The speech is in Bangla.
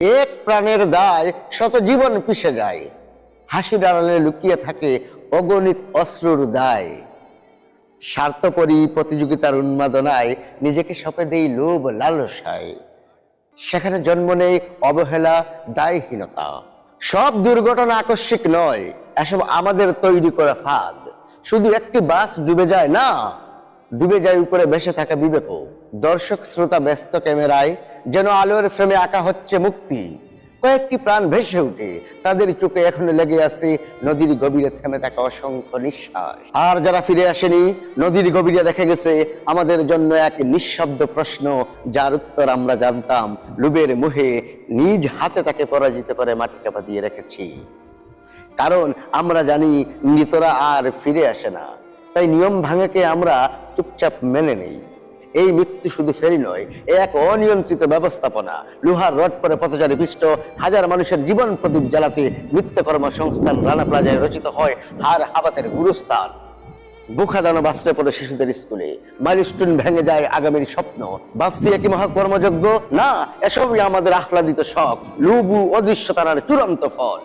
এক প্রাণের দায় শত জীবন পিষে যায়, হাসির আড়ালে লুকিয়ে থাকে অগণিত অশ্রুর দায়। স্বার্থপরী প্রতিযোগিতার উন্মাদনায় নিজেকে সঁপে দেই লোভ লালসায়। সেখানে জন্ম নেই অবহেলা, দায়হীনতা। সব দুর্ঘটনা আকস্মিক নয়, এসব আমাদের তৈরি করা ফাঁদ। শুধু একটি বাস ডুবে যায় না, ডুবে যায় উপরে ভেসে থাকা বিবেকও। দর্শক শ্রোতা ব্যস্ত ক্যামেরায়, যেন আলোর ফ্রেমে আঁকা হচ্ছে মুক্তি। কয়েকটি প্রাণ ভেসে উঠে, তাদের চোখে এখনো লেগে আছে নদীর গভীরে থেমে থাকা অসংখ্য নিঃশ্বাস। আর যারা ফিরে আসেনি, নদীর গভীরে রেখে গেছে আমাদের জন্য এক নিঃশব্দ প্রশ্ন, যার উত্তর আমরা জানতাম, লোভের মুহে নিজ হাতে তাকে পরাজিত করে মাটি চাপা দিয়ে রেখেছি। কারণ আমরা জানি মৃতরা আর ফিরে আসে না, তাই নিয়ম ভাঙাকে আমরা চুপচাপ মেনে নেই। এই মৃত্যু শুধু ফেরি নয়, এক অনিয়ন্ত্রিত ব্যবস্থাপনা। লোহার রড পরে পথচারী পিষ্ট, হাজার মানুষের জীবন প্রদীপ জ্বালাতে মৃত্যুকর্ম সংস্থান রানা প্লাজায় রচিত হয় হার হাবাতের গুরুস্থান। বুখা দানো বাসরে পড়ে শিশুদের স্কুলে, মাইলস্টোন ভেঙে যায় আগামীর স্বপ্ন। ভাবছি একই মহাকর্মযজ্ঞ না, এসবই আমাদের আহ্লাদিত শখ, লুবু অদৃশ্য তারার চূড়ান্ত ফল।